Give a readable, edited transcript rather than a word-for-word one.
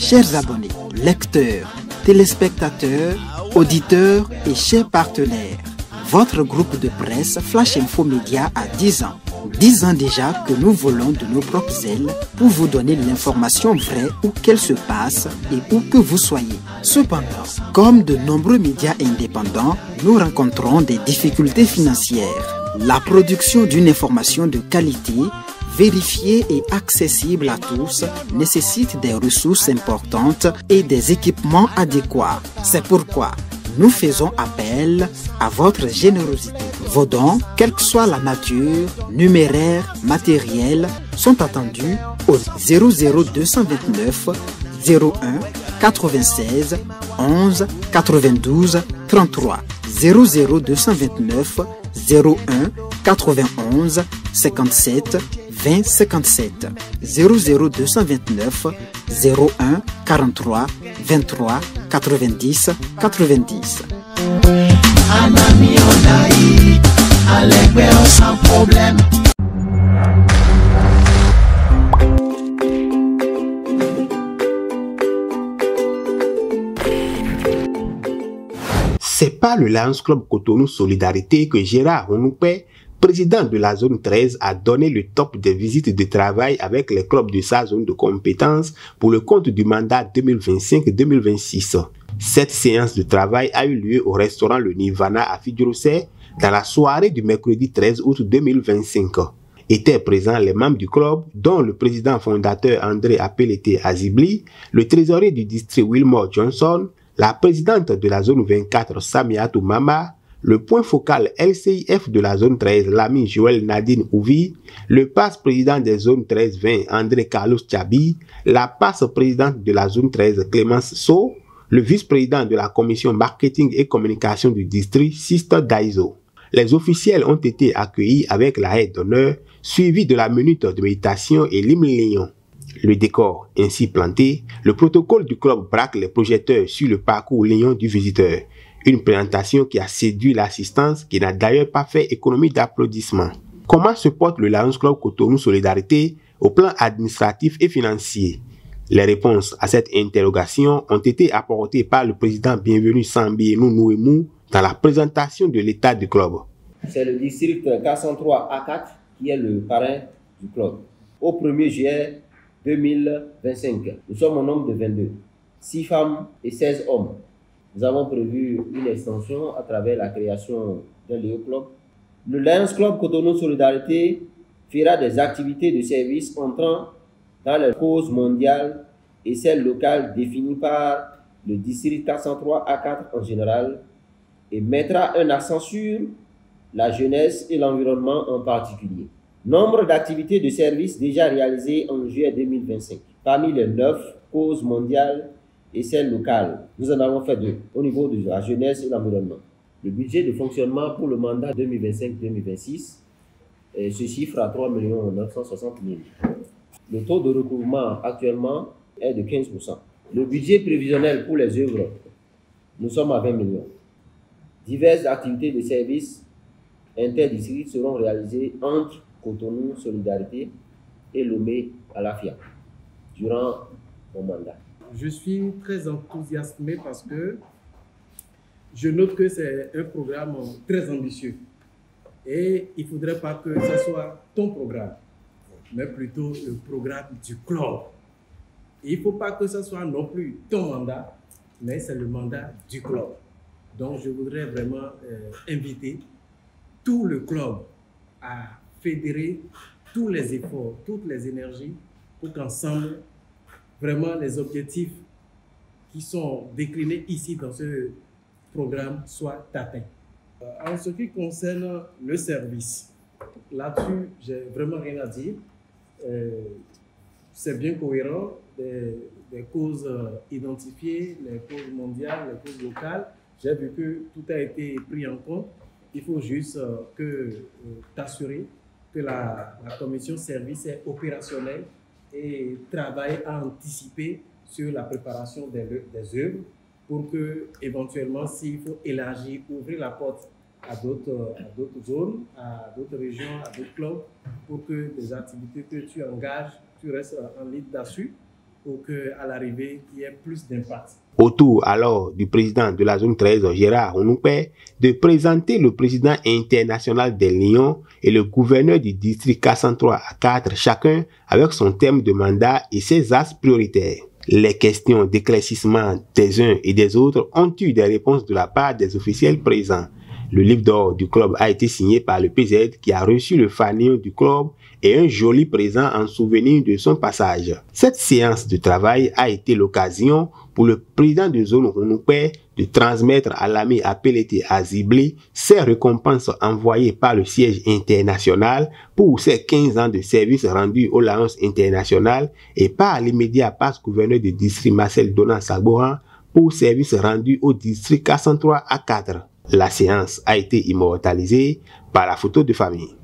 Chers abonnés, lecteurs, téléspectateurs, auditeurs et chers partenaires, votre groupe de presse Flash Info Média a 10 ans. 10 ans déjà que nous volons de nos propres ailes pour vous donner l'information vraie où qu'elle se passe et où que vous soyez. Cependant, comme de nombreux médias indépendants, nous rencontrons des difficultés financières. La production d'une information de qualité, vérifiée et accessible à tous, nécessite des ressources importantes et des équipements adéquats. C'est pourquoi nous faisons appel à votre générosité. Vos dons, quelle que soit la nature, numéraire, matérielle, sont attendus au 00229 01 96 11 92 33 00229 01 91 57 20 57 00229 01 43 23 90 90. Sans problème. C'est pas le Lions Club Cotonou Solidarité que Gérard Onoupé, président de la zone 13, a donné le top des visites de travail avec les clubs de sa zone de compétence pour le compte du mandat 2025-2026. Cette séance de travail a eu lieu au restaurant Le Nirvana à Fidjirosé dans la soirée du mercredi 13 août 2025. Étaient présents les membres du club, dont le président fondateur André Apelete Azibli, le trésorier du district Wilmore Johnson, la présidente de la zone 24 Samiatou Mama, le point focal LCIF de la zone 13 l'ami Joël Nadine Ouvi, le passe-président des zones 13-20 André Carlos Tchabi, la passe-présidente de la zone 13 Clémence So, le vice-président de la commission marketing et communication du district Sister Daiso. Les officiels ont été accueillis avec la aide d'honneur, suivi de la minute de méditation et l'hymne Léon. Le décor ainsi planté, le protocole du club braque les projecteurs sur le parcours Léon du visiteur. Une présentation qui a séduit l'assistance, qui n'a d'ailleurs pas fait économie d'applaudissements. Comment se porte le Lions Club Cotonou Solidarité au plan administratif et financier? Les réponses à cette interrogation ont été apportées par le président Bienvenu Sambienou Nouemou dans la présentation de l'état du club. C'est le district 403 A4 qui est le parrain du club. Au 1er juillet 2025, nous sommes au nombre de 22, 6 femmes et 16 hommes. Nous avons prévu une extension à travers la création d'un Léo Club. Le Lions Club Cotonou Solidarité fera des activités de service entrant dans les causes mondiales et celles locales définies par le district 403 A4 en général et mettra un accent sur la jeunesse et l'environnement en particulier. Nombre d'activités de service déjà réalisées en juillet 2025. Parmi les 9 causes mondiales et celles locales, nous en avons fait 2 au niveau de la jeunesse et l'environnement. Le budget de fonctionnement pour le mandat 2025-2026 se chiffre à 3 960 000. Le taux de recouvrement actuellement est de 15%. Le budget prévisionnel pour les œuvres, nous sommes à 20 millions. Diverses activités de services interdistricts seront réalisées entre Cotonou Solidarité et Lomé Alafia durant mon mandat. Je suis très enthousiasmé parce que je note que c'est un programme très ambitieux. Et il ne faudrait pas que ce soit ton programme, mais plutôt le programme du club. Il ne faut pas que ce soit non plus ton mandat, mais c'est le mandat du club. Donc je voudrais vraiment inviter tout le club à fédérer tous les efforts, toutes les énergies pour qu'ensemble, vraiment les objectifs qui sont déclinés ici dans ce programme soient atteints. En ce qui concerne le service, là-dessus, j'ai vraiment rien à dire. C'est bien cohérent, des causes identifiées, les causes mondiales, les causes locales. J'ai vu que tout a été pris en compte. Il faut juste t'assurer que la commission service est opérationnelle et travaille à anticiper sur la préparation des œuvres pour que, éventuellement, s'il faut élargir, ouvrir la porte à d'autres zones, à d'autres régions, à d'autres clubs, pour que les activités que tu engages, tu restes en ligne dessus pour qu'à l'arrivée, il y ait plus d'impact. Autour alors du président de la zone 13, Gérard Hounoupe, de présenter le président international des Lions et le gouverneur du district K103 à 4, chacun avec son thème de mandat et ses axes prioritaires. Les questions d'éclaircissement des uns et des autres ont eu des réponses de la part des officiels présents. Le livre d'or du club a été signé par le PZ qui a reçu le fanion du club et un joli présent en souvenir de son passage. Cette séance de travail a été l'occasion pour le président de zone Hounoupe de transmettre à l'ami Apelete Aziblé ses récompenses envoyées par le siège international pour ses 15 ans de service rendus au Lions International et par l'immédiat passe-gouverneur du district Marcel Donald Sagboran pour service rendu au district K103 à 4. La séance a été immortalisée par la photo de famille.